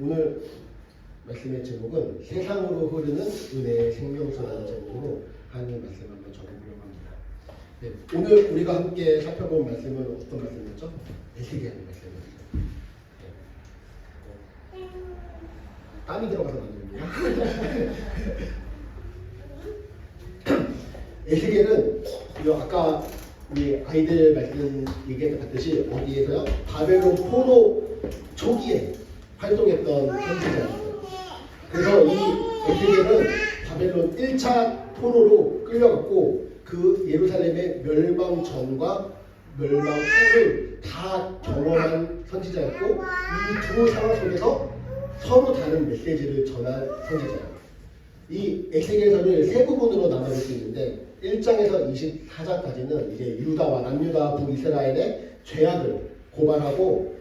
오늘 말씀의 제목은 세상으로 흐르는 은혜의 생명수라는 제목으로 하나님 말씀을 한번 적어보려고 합니다. 네, 오늘 우리가 함께 살펴본 말씀은 어떤 말씀이었죠? 에스겔 말씀이었어요. 네. 땀이 들어가서 말입니다. 에스겔은 아까 우리 아이들 말씀 얘기했듯이 어디에서요? 바벨론 포로 초기에 활동했던 선지자였어요. 그래서 이 에스겔은 바벨론 1차 포로로 끌려갔고 그 예루살렘의 멸망 전과 멸망 후를 다 경험한 선지자였고 이 두 상황 속에서 서로 다른 메시지를 전한 선지자예요. 이 에스겔서를 세 부분으로 나눠볼 수 있는데 1장에서 24장까지는 이제 유다와 남유다 북이스라엘의 죄악을 고발하고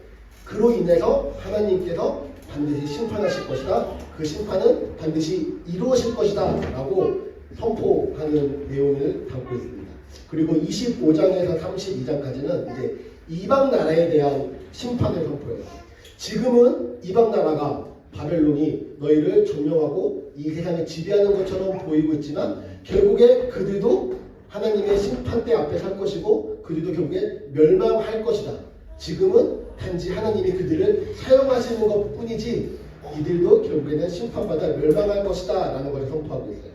그로 인해서 하나님께서 반드시 심판하실 것이다. 그 심판은 반드시 이루어질 것이다 라고 선포하는 내용을 담고 있습니다. 그리고 25장에서 32장까지는 이제 이방 나라에 대한 심판을 선포해요. 지금은 이방 나라가 바벨론이 너희를 점령하고 이 세상을 지배하는 것처럼 보이고 있지만 결국에 그들도 하나님의 심판대 앞에 설 것이고 그들도 결국에 멸망할 것이다. 지금은 단지 하나님이 그들을 사용하시는 것 뿐이지 이들도 결국에는 심판받아 멸망할 것이다 라는 것을 선포하고 있어요.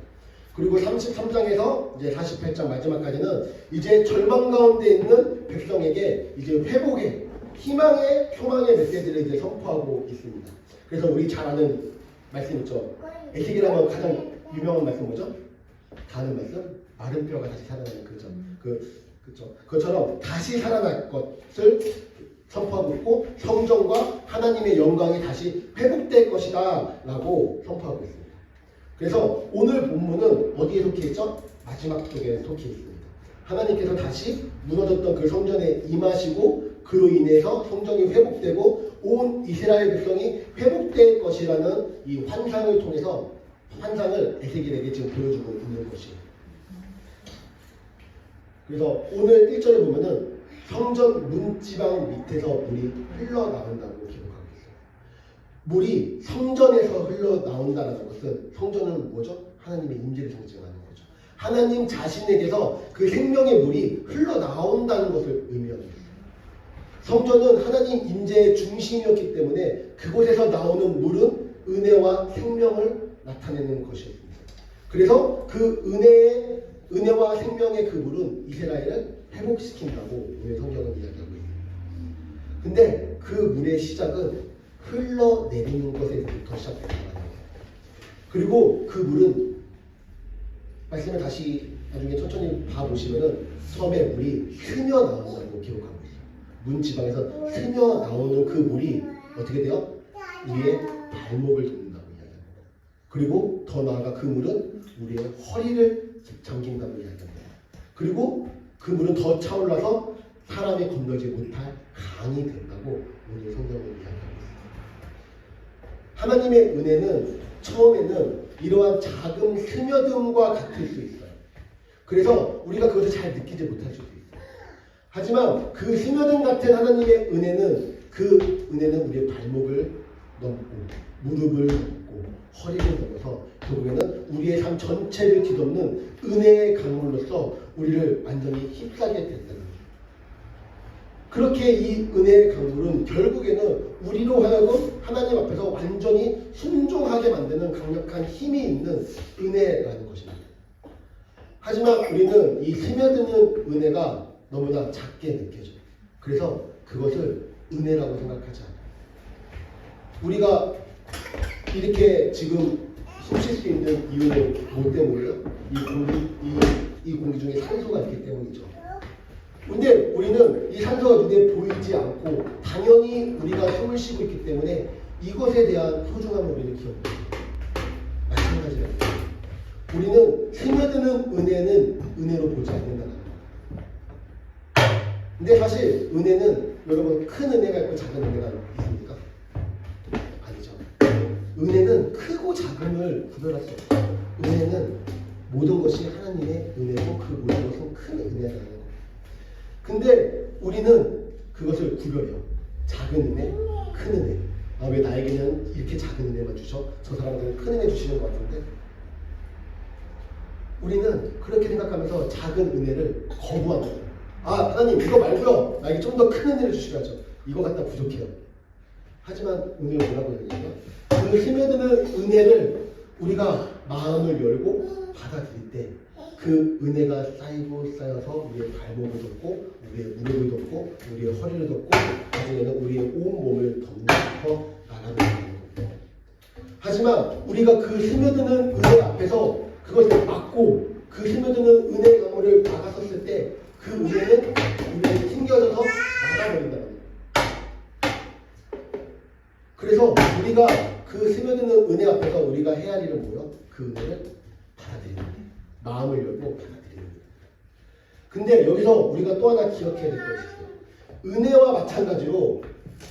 그리고 33장에서 이제 48장 마지막까지는 이제 절망 가운데 있는 백성에게 이제 회복의 희망의 표망의 메시지를 이제 선포하고 있습니다. 그래서 우리 잘 아는 말씀 있죠. 에스겔하면 가장 유명한 말씀 뭐죠? 다 아는 말씀? 마른 뼈가 다시 살아나는 그죠. 그죠. 그것처럼 다시 살아날 것을 선포하고 있고 성전과 하나님의 영광이 다시 회복될 것이다 라고 선포하고 있습니다. 그래서 오늘 본문은 어디에 속해있죠? 마지막 쪽에 속해있습니다. 하나님께서 다시 무너졌던 그 성전에 임하시고 그로 인해서 성전이 회복되고 온 이스라엘 백성이 회복될 것이라는 이 환상을 통해서 환상을 에스겔에게 지금 보여주고 있는 것이에요. 그래서 오늘 1절에 보면은 성전 문지방 밑에서 물이 흘러나온다고 기록하고 있어요. 물이 성전에서 흘러나온다는 것은 성전은 뭐죠? 하나님의 임재를 상징하는 거죠. 하나님 자신에게서 그 생명의 물이 흘러나온다는 것을 의미하는 거예요. 성전은 하나님 임재의 중심이었기 때문에 그곳에서 나오는 물은 은혜와 생명을 나타내는 것이었습니다. 그래서 그 은혜와 생명의 그 물은 이스라엘을 회복시킨다고 오늘 성경은 이야기하고 있습니다. 근데 그 물의 시작은 흘러내리는 것에서부터 시작된다는 거예요. 그리고 그 물은 말씀을 다시 나중에 천천히 봐보시면은 처음에 물이 스며 나온다고 기록하고 있어요. 문지방에서 스며 나오는 그 물이 어떻게 돼요? 우리의 발목을 돋는다고 이야기합니다. 그리고 더 나아가 그 물은 우리의 허리를 잠긴다고 이야기합니다. 그리고 그 물은 더 차올라서 사람이 건너지 못할 강이 된다고 오늘 성경은 이야기하고 있습니다. 하나님의 은혜는 처음에는 이러한 작은 스며듦과 같을 수 있어요. 그래서 우리가 그것을 잘 느끼지 못할 수도 있어요. 하지만 그 스며듦 같은 하나님의 은혜는 우리의 발목을 넘고 무릎을 넘고 허리를 넘어서 결국에는 우리의 삶 전체를 뒤덮는 은혜의 강물로서 우리를 완전히 휩싸게 된다는 거예요. 그렇게 이 은혜의 강물은 결국에는 우리로 하여금 하나님 앞에서 완전히 순종하게 만드는 강력한 힘이 있는 은혜라는 것입니다. 하지만 우리는 이 스며드는 은혜가 너무나 작게 느껴져요. 그래서 그것을 은혜라고 생각하지 않아요. 우리가 이렇게 지금 숨 쉴 수 있는 이유는 뭐 때문이에요? 이 공기 중에 산소가 있기 때문이죠. 근데 우리는 이 산소가 눈에 보이지 않고 당연히 우리가 숨을 쉬고 있기 때문에 이것에 대한 소중함을 우리는 기억합니다. 마찬가지예요. 우리는 스며드는 은혜는 은혜로 보지 않는다는 거예요. 근데 사실 은혜는 여러분 큰 은혜가 있고 작은 은혜가 있습니까? 아니죠. 은혜는 크고 작음을 구별할 수 없어요. 은혜는 모든 것이 하나님의 은혜고 그 모든 것은 큰 은혜라는 거예요. 근데 우리는 그것을 구별해요. 작은 은혜, 큰 은혜. 아, 왜 나에게는 이렇게 작은 은혜만 주셔? 저 사람들은 큰 은혜 주시는 것 같은데. 우리는 그렇게 생각하면서 작은 은혜를 거부하는 거예요. 아, 하나님 이거 말고요, 나에게 좀 더 큰 은혜를 주셔야죠. 이거 갖다 부족해요. 하지만 오늘 뭐라고 얘기해요? 그 스며드는 은혜를 우리가 마음을 열고 받아들일 때 그 은혜가 쌓이고 쌓여서 우리의 발목을 덮고 우리의 무릎을 덮고 우리의 허리를 덮고 나중에는 우리의 온 몸을 덮는 나가는 거예요. 하지만 우리가 그 스며드는 은혜 앞에서 그것을 막고 그 스며드는 은혜의 강물을 막았었을 때 그 은혜는 우리에게 튕겨져서 나가버린다는 거예요. 그래서 우리가 그 스며드는 은혜 앞에서 우리가 해야 할 일은 뭐예요? 그 은혜를 받아들이는 거예요. 마음을 열고 받아들이는 거예요. 근데 여기서 우리가 또 하나 기억해야 될 것이 있어요. 은혜와 마찬가지로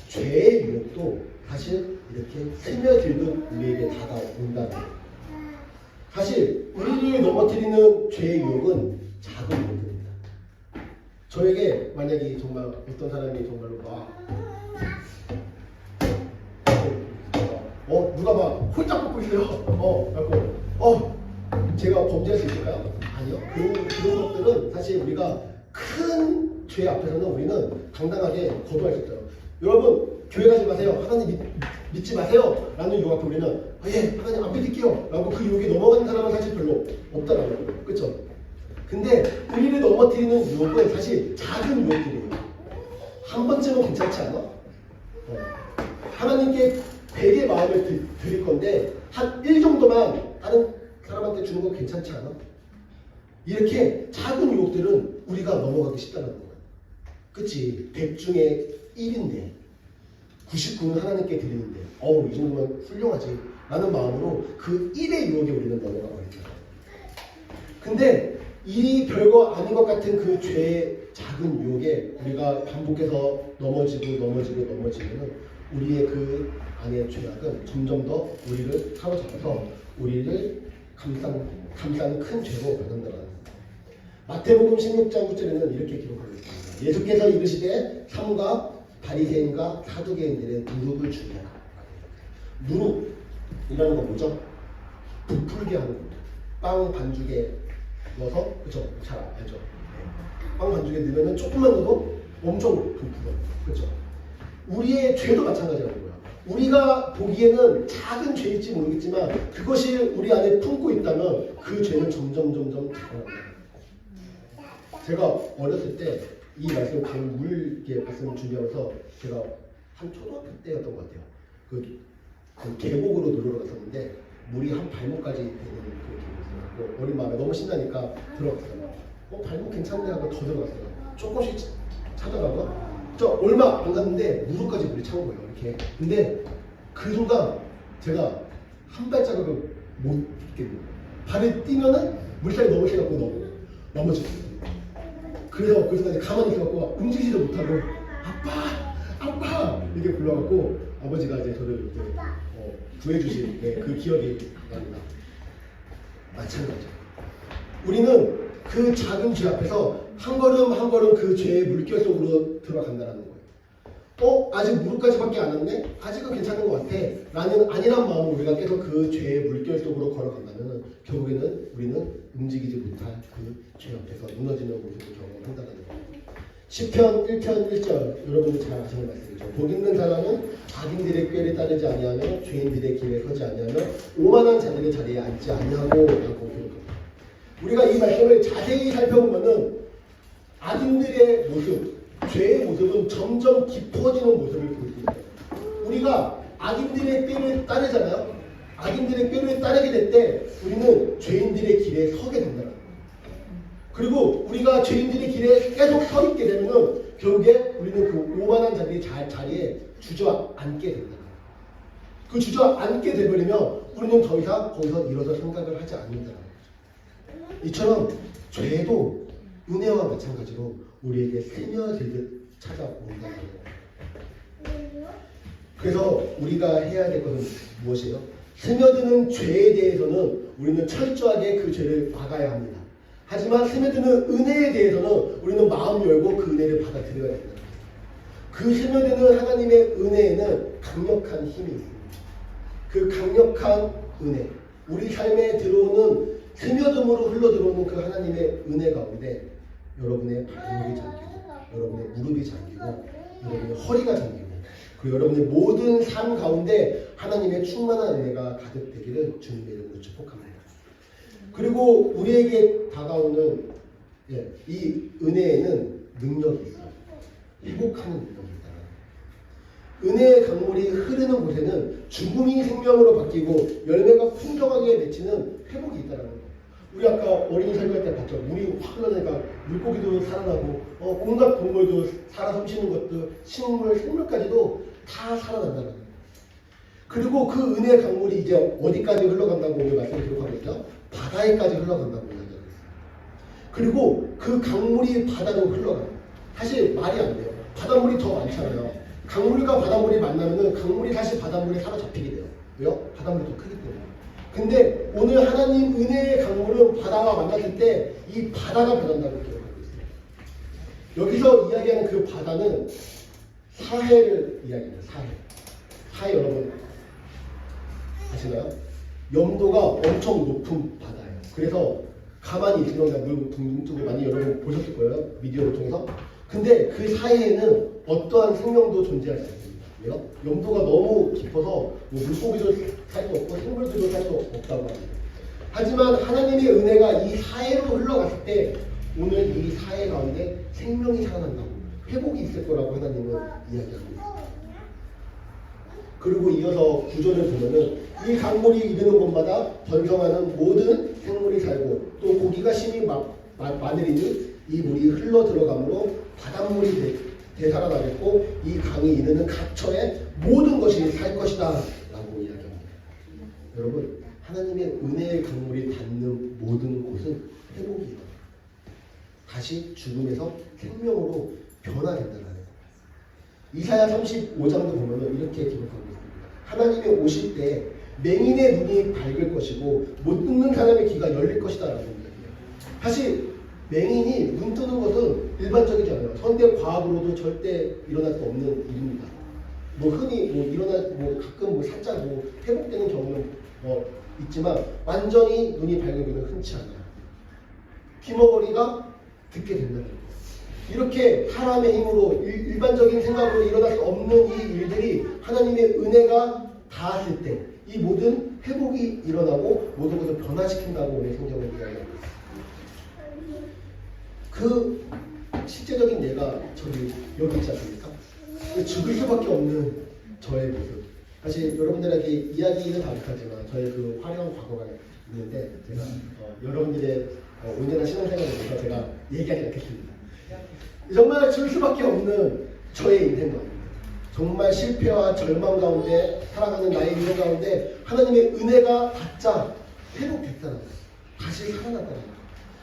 죄의 유혹도 사실 이렇게 스며들듯 우리에게 다가온다는 거예요. 사실 우리를 넘어뜨리는 죄의 유혹은 작은 유혹입니다. 저에게 만약에 정말 어떤 사람이 정말로 누가 막 홀짝 뽑고 있어요. 그래갖고 제가 범죄할 수 있을까요? 아니요. 그런 것들은 사실 우리가 큰 죄 앞에서는 우리는 당당하게 거부할 수 있어요. 여러분 교회 가지 마세요. 하나님 믿지 마세요. 라는 유혹 앞에 우리는 예, 하나님 안 믿을게요. 라고 그 유혹이 넘어가는 사람은 사실 별로 없다라는 거예요. 그렇죠? 근데 우리를 넘어뜨리는 유혹은 사실 작은 유혹들이에요. 한 번쯤은 괜찮지 않아? 하나님께 100의 마음을 드릴 건데 한 1 정도만 다른 사람한테 주는 거 괜찮지 않아? 이렇게 작은 유혹들은 우리가 넘어가기 쉽다는 거야. 그치? 100 중에 1인데 99는 하나님께 드리는데 이 정도면 훌륭하지 라는 마음으로 그 1의 유혹에 우리는 넘어가 버리잖아. 근데 이 별거 아닌 것 같은 그 죄의 작은 유혹에 우리가 반복해서 넘어지면 우리의 그 안의 죄악은 점점 더 우리를 사로잡아서 우리를 감싸는 큰 죄로 변한다는 거예요. 마태복음 16장 9절에는 이렇게 기록하고 있습니다. 예수께서 이르시되 삼가 바리새인과 사두개인들의 무릎을 주리라. 무릎이라는 건 뭐죠? 부풀게 하는 겁니다. 빵 반죽에 넣어서, 그쵸? 잘 알죠? 네. 빵 반죽에 넣으면 조금만 넣어도 엄청 부풀어요. 그쵸? 우리의 죄도 마찬가지라는 거예요. 우리가 보기에는 작은 죄일지 모르겠지만 그것이 우리 안에 품고 있다면 그 죄는 점점 자라납니다. 제가 어렸을 때 이 말씀을 가장 물게 말씀을 준비하면서 제가 한 초등학교 때였던 것 같아요. 그 계곡으로 놀러 갔었는데 물이 한 발목까지 되는 그 계곡이었고 어린 마음에 너무 신나니까 들어갔어요. 발목 괜찮네 하고 더 들어갔어요. 조금씩 찾아가고 저 얼마 안 갔는데 무릎까지 물이 차온 거예요. 이렇게. 근데 그 순간 제가 한 발자국을 못 딛겠는 거예요. 발을 띄면은 물살이 너무 세갖고 넘어졌어요. 그래서 그 순간에 가만히 있어갖고 움직이지도 못하고 아빠 이렇게 불러갖고 아버지가 이제 저를 이제 구해주신 그 기억이 납니다. 마찬가지죠. 우리는 그 작은 죄 앞에서 한 걸음 한 걸음 그 죄의 물결 속으로 들어간다는 거예요. 아직 무릎까지밖에 안 왔네? 아직은 괜찮은 것 같아. 라는 안일한 마음으로 우리가 계속 그 죄의 물결 속으로 걸어간다면 결국에는 우리는 움직이지 못할 그 죄 앞에서 무너지는 모습을 경험한다는 거예요. 시편 1편 1절 여러분들 잘 아시는 말씀이죠. 복 있는 사람은 악인들의 꾀를 따르지 아니하며 죄인들의 길에 서지 아니하며 오만한 자들의 자리에 앉지 아니하고 라고 기록합니다. 우리가 이 말씀을 자세히 살펴보면은 악인들의 모습, 죄의 모습은 점점 깊어지는 모습을 보입니다. 우리가 악인들의 꾀를 따르잖아요. 악인들의 꾀를 따르게 될 때 우리는 죄인들의 길에 서게 된다는 거예요. 그리고 우리가 죄인들의 길에 계속 서 있게 되면은 결국에 우리는 그 오만한 자리에 주저앉게 된다. 그 주저앉게 되버리면 우리는 더 이상 거기서 일어서 생각을 하지 않는다는 거죠. 이처럼 죄도 은혜와 마찬가지로 우리에게 스며들듯 찾아온다는 거예요. 그래서 우리가 해야 될 것은 무엇이에요? 스며드는 죄에 대해서는 우리는 철저하게 그 죄를 막아야 합니다. 하지만 스며드는 은혜에 대해서는 우리는 마음 열고 그 은혜를 받아들여야 된다. 그 스며드는 하나님의 은혜에는 강력한 힘이 있습니다. 그 강력한 은혜, 우리 삶에 들어오는 스며듦으로 흘러들어오는 그 하나님의 은혜 가운데 여러분의 발목이 잠기고 여러분의 무릎이 잠기고 여러분의 허리가 잠기고 그 여러분의 모든 삶 가운데 하나님의 충만한 은혜가 가득되기를 주님의 이름으로 축복합니다. 그리고 우리에게 다가오는 이 은혜에는 능력이 있어요. 회복하는 능력이 있다. 은혜의 강물이 흐르는 곳에는 죽음이 생명으로 바뀌고 열매가 풍성하게 맺히는 회복이 있다는 거예요. 우리 아까 어린이 설교할 때 봤죠. 물이 확 흘러내니까 물고기도 살아나고 온갖 동물도 살아 숨쉬는 것도 식물, 생물까지도 다 살아난다는 거예요. 그리고 그 은혜의 강물이 이제 어디까지 흘러간다고 오늘 말씀 기록하고 있죠? 바다에까지 흘러간다고 이야기하고 있어요. 그리고 그 강물이 바다로 흘러가요. 사실 말이 안 돼요. 바닷물이 더 많잖아요. 강물과 바닷물이 만나면은 강물이 다시 바닷물에 사로잡히게 돼요. 왜요? 바닷물이 더 크기 때문에. 근데 오늘 하나님 은혜의 강물은 바다와 만났을 때 이 바다가 변한다고 기록하고 있어요. 여기서 이야기하는 그 바다는 사해를 이야기합니다. 사해 여러분 아시나요? 염도가 엄청 높은 바다예요. 그래서 가만히 있으면 물 둥둥 많이 여러분 보셨을 거예요. 미디어를 통해서. 근데 그 사이에는 어떠한 생명도 존재할 수 있습니다. 왜요? 염도가 너무 깊어서 뭐 물고기도 살 수 없고 생물들도 살 수 없다고 합니다. 하지만 하나님의 은혜가 이 사해로 흘러갔을 때 오늘 이 사해 가운데 생명이 살아난다고 회복이 있을 거라고 하나님은 이야기합니다. 그리고 이어서 구절을 보면은 이 강물이 이르는 곳마다 번성하는 모든 생물이 살고 또 고기가 심히 많으리니 이 물이 흘러 들어가므로 바닷물이 되살아나겠고 이 강이 이르는 각처에 모든 것이 살 것이다 라고 이야기합니다. 여러분 하나님의 은혜의 강물이 닿는 모든 곳은 회복이에요. 다시 죽음에서 생명으로 변화된다는 거예요. 이사야 35장도 보면 이렇게 기록하고 있습니다. 하나님이 오실 때 맹인의 눈이 밝을 것이고 못 듣는 사람의 귀가 열릴 것이다 라고 이야기해요. 사실 맹인이 눈 뜨는 것은 일반적이지 않아요. 현대 과학으로도 절대 일어날 수 없는 일입니다. 뭐 흔히 가끔 살짝 회복되는 경우는 있지만 완전히 눈이 밝은 경우는 흔치 않아요. 귀머거리가 듣게 된다는 거예요. 이렇게 사람의 힘으로 일반적인 생각으로 일어날 수 없는 이 일들이 하나님의 은혜가 닿았을 때 이 모든 회복이 일어나고 모든 것을 변화시킨다고 오늘 성경을 이야기하고 있습니다. 그 실제적인 예가 여기 있지 않습니까? 죽을 수밖에 없는 저의 모습. 사실 여러분들에게 이야기는 다 못하지만 저의 그 화려한 과거가 있는데 제가 여러분들의 온전한 신앙생활을 위해서 제가 얘기하지 않겠습니다. 정말 죽을 수밖에 없는 저의 인생 가운데 정말 실패와 절망 가운데 살아가는 나의 인생 가운데 하나님의 은혜가 닿자 회복됐다는 거예요. 다시 살아났다는 거예요.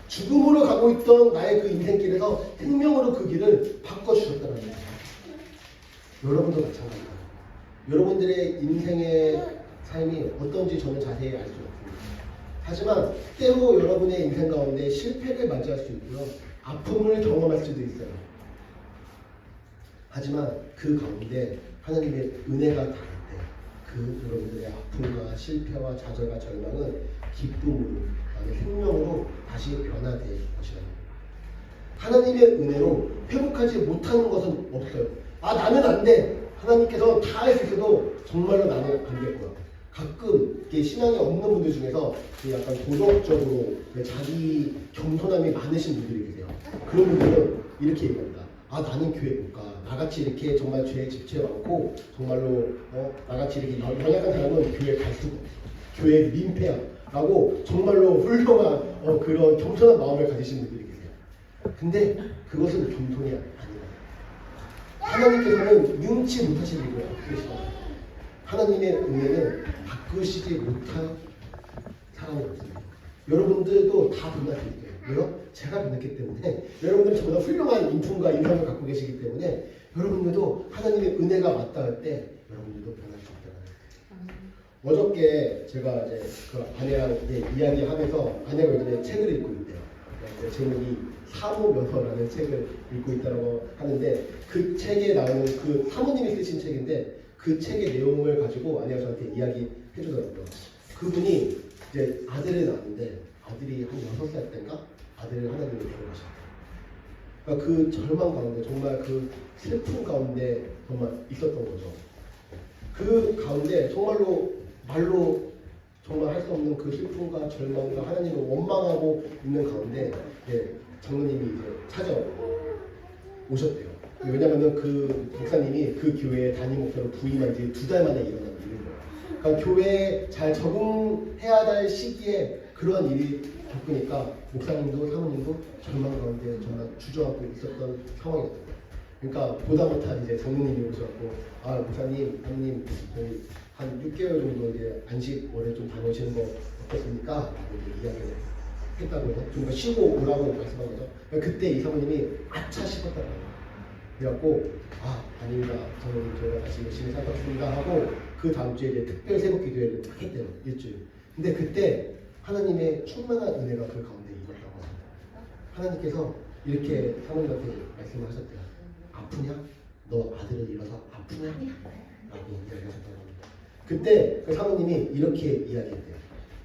죽음으로 가고 있던 나의 그 인생길에서 생명으로 그 길을 바꿔주셨다는 거예요. 여러분도 마찬가지입니다. 여러분들의 인생의 삶이 어떤지 저는 자세히 알 수 없습니다. 하지만 때로 여러분의 인생 가운데 실패를 맞이할 수 있고요. 아픔을 경험할 수도 있어요. 하지만 그 가운데 하나님의 은혜가 닿을 때 그 여러분들의 아픔과 실패와 좌절과 절망은 기쁨으로 생명으로 다시 변화될 것이다. 하나님의 은혜로 회복하지 못하는 것은 없어요. 나는 안 돼. 하나님께서 다 할 수 있어도 정말로 나는 안 될 거야. 가끔 이렇게 신앙이 없는 분들 중에서 약간 도덕적으로 자기 겸손함이 많으신 분들이 계세요. 그런 분들은 이렇게 얘기합니다. 나는 교회 못 가. 나같이 이렇게 정말 죄에 집착 많고 정말로 나같이 이렇게 연약한 사람은 교회 갈 수가 없어. 교회 민폐야. 라고 정말로 훌륭한 그런 겸손한 마음을 가지신 분들이 계세요. 근데 그것은 겸손이 아니에요. 하나님께서는 능치 못하신 일을 바꾸시다. 하나님의 은혜는 바꾸시지 못할 사람이 없습니다. 여러분들도 다 변할 수 있어요. 왜요? 제가 변했기 때문에 여러분들은 저보다 훌륭한 인품과 인성을 갖고 계시기 때문에 여러분들도 하나님의 은혜가 맞닿을 때 여러분들도 변할 수 있다는 거예요. 어저께 제가 이제 그 아내랑 이야기하면서 아내가 요즘에 책을 읽고 있대요. 제목이 사모면허라는 책을 읽고 있다고 하는데 그 책에 나오는 그 사모님이 쓰신 책인데 그 책의 내용을 가지고 아내가 저한테 이야기해 주더라고요. 그분이 이제 아들을 낳았는데 아들이 한 6살 때인가 아들을 하나님이 데려가셨대요. 그러니까 그 절망 가운데 정말 그 슬픔 가운데 정말 있었던 거죠. 그 가운데 정말로 말로 정말 할 수 없는 그 슬픔과 절망과 하나님을 원망하고 있는 가운데 장로님이 이제 찾아오셨대요. 왜냐하면 그 목사님이 그 교회에 담임 목사로 부임한 지 2달 만에 일어난 일인 거예요. 그러니까 교회에 잘 적응해야 될 시기에 그런 일이 겪으니까 목사님도 사모님도 절망 가운데 정말 주저하고 있었던 상황이었던 거예요. 그러니까 보다 못한 이제 장로님이 오셔갖고 아 목사님, 사모님 저희 한 6개월 정도 이제 안식월에 좀 다녀오시는 거 어떻습니까? 라고 이야기를 했다고 해서 좀 더 쉬고 오라고 말씀한 거죠. 그러니까 그때 이 사모님이 아차 싶었다고 해요. 그래갖고 아 아닙니다. 저는 저희가 다시 열심히 살겠습니다 하고 그 다음 주에 이제 특별 새벽 기도회를 딱 했대요. 일주일. 근데 그때 하나님의 충만한 은혜가 그 가운데 임했다고 합니다. 하나님께서 이렇게 사모님한테 말씀을 하셨대요. 아프냐? 너 아들을 잃어서 아프냐? 라고 이야기하셨다고 합니다. 그때 그 사모님이 이렇게 이야기했대요.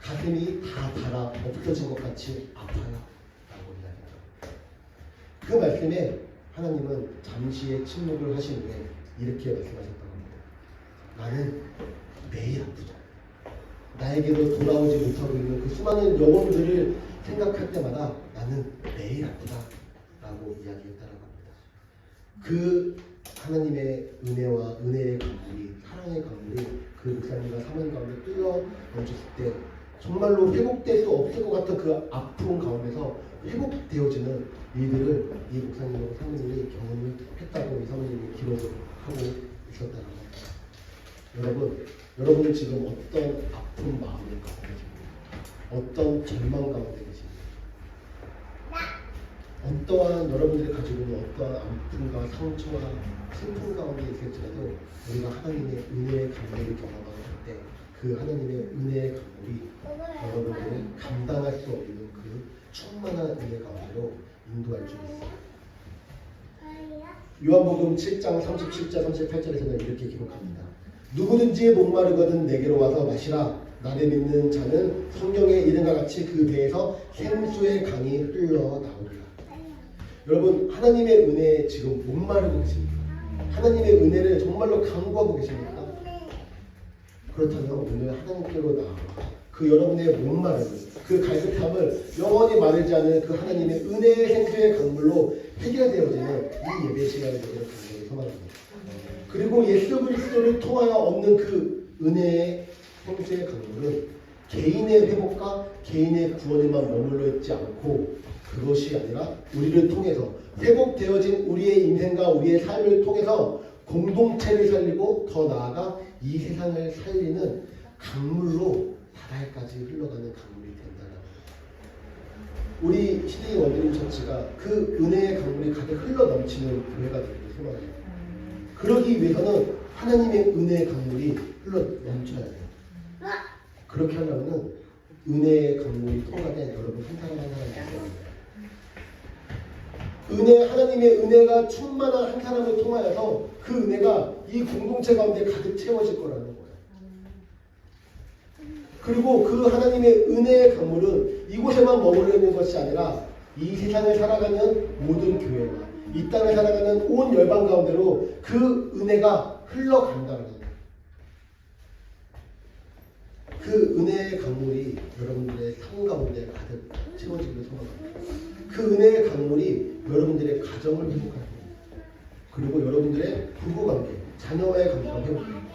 가슴이 다 달아 없어진 것 같이 아파요. 라고 이야기했다고. 그 말씀에 하나님은 잠시의 침묵을 하신 후에 이렇게 말씀하셨다고 합니다. 나는 매일 아프다. 나에게로 돌아오지 못하고 있는 그 수많은 영혼들을 생각할 때마다 나는 매일 아프다. 라고 이야기했다고 합니다. 그 하나님의 은혜와 은혜의 강물이 사랑의 강물이 그 목사님과 사모님 가운데 뚫려 넘쳤을 때 정말로 회복될 수 없을 것 같은 그 아픔 가운데서 회복되어지는 일들을 이 목사님과 사모님이 경험을 했다고 이 사모님이 기록을 하고 있었다는 겁니다. 여러분은 지금 어떤 아픈 마음을 갖고 계십니까? 어떤 절망 가운데 계십니까? 어떠한 여러분들이 가지고 있는 어떠한 아픔과 상처와 슬픔 가운데 있을지라도 우리가 하나님의 은혜의 강물을 경험할 때 그 하나님의 은혜의 강물이 여러분들을 감당할 수 없는 그 충만한 은혜 가운데로 인도할 줄 있습니다. 요한복음 7장 37절 38절에서는 이렇게 기록합니다. 누구든지 목마르거든 내게로 와서 마시라. 나를 믿는 자는 성경에 이른과 같이 그 배에서 생수의 강이 흘러나오리라. 여러분 하나님의 은혜에 지금 목마르고 계십니까? 하나님의 은혜를 정말로 간구하고 계십니까? 그렇다면 오늘 하나님께로 나아가 그 여러분의 목마름을 그 갈급함을 영원히 마르지 않은 그 하나님의 은혜의 생수의 강물로 해결되어지는 이 예배 시간을 여러분 간절히 소망합니다. 그리고 예수 그리스도를 통하여 얻는 그 은혜의 생수의 강물은 개인의 회복과 개인의 구원에만 머물러 있지 않고 그것이 아니라 우리를 통해서 회복되어진 우리의 인생과 우리의 삶을 통해서 공동체를 살리고 더 나아가 이 세상을 살리는 강물로 바다에까지 흘러가는 강물이 된다는 거예요. 우리 시대의 원드림 처치가 그 은혜의 강물이 가득 흘러 넘치는 교회가 되기를 소망합니다. 그러기 위해서는 하나님의 은혜의 강물이 흘러 넘쳐야 돼요. 그렇게 하려면 은혜의 강물이 통과된 여러분 한 사람 한 사람이 있어야 돼요. 하나님의 은혜가 충만한 한 사람을 통하여서 그 은혜가 이 공동체 가운데 가득 채워질 거라는 거예요. 그리고 그 하나님의 은혜의 강물은 이곳에만 머물러 있는 것이 아니라 이 세상을 살아가는 모든 교회와 이 땅을 살아가는 온 열방 가운데로 그 은혜가 흘러간다는 거예요. 그 은혜의 강물이 여러분들의 삶 가운데 가득 채워지기를 소망합니다. 그 은혜의 강물이 여러분들의 가정을 회복할 겁니다. 그리고 여러분들의 부부관계, 자녀와의 관계가 회복됩니다.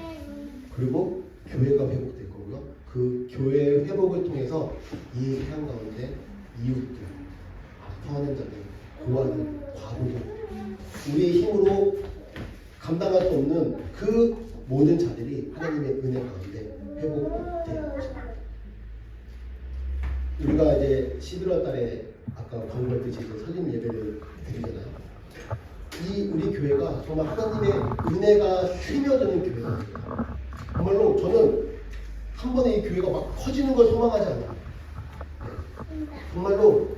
그리고 교회가 회복될 거고요. 그 교회의 회복을 통해서 이 세상 가운데 이웃들, 아파하는 자들, 고아들, 과부들, 우리의 힘으로 감당할 수 없는 그 모든 자들이 하나님의 은혜 가운데 회복될 것입니다. 우리가 이제 11월 달에 아까 방금했듯이 설립 예배를 드리잖아요. 이 우리 교회가 정말 하나님의 은혜가 스며드는 교회입니다. 정말로 저는 한 번에 이 교회가 막 커지는 걸 소망하지 않아요. 정말로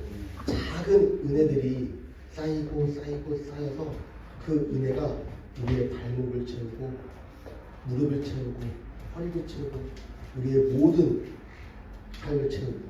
작은 은혜들이 쌓여서 그 은혜가 우리의 발목을 채우고 무릎을 채우고 허리를 채우고 우리의 모든 삶을 채우고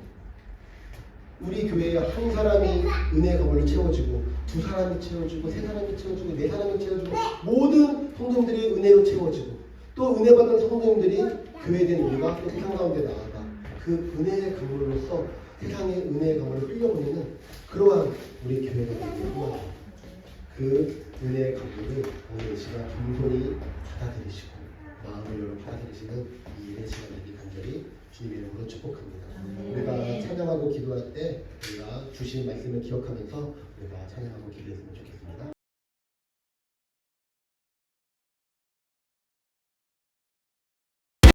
우리 교회에 한 사람이 은혜 가물로 채워지고 두 사람이 채워지고 세 사람이 채워지고 네 사람이 채워지고 모든 성도님들이 은혜로 채워지고 또 은혜 받는 성도님들이 교회된 우리가 또 세상 가운데 나아가 그 은혜의 강물로서 세상의 은혜의 강물을 흘려보내는 그러한 우리 교회가 되기를 소망합니다. 그 은혜의 강물을 오늘 이 시간 겸손히 받아들이시고 마음을 열어 받아들이시는 이 예배 시간 되기 간절히 주님의 이름으로 축복합니다. 우리가 찬양하고 기도할 때 우리가 주신 말씀을 기억하면서 우리가 찬양하고 기도했으면 좋겠습니다.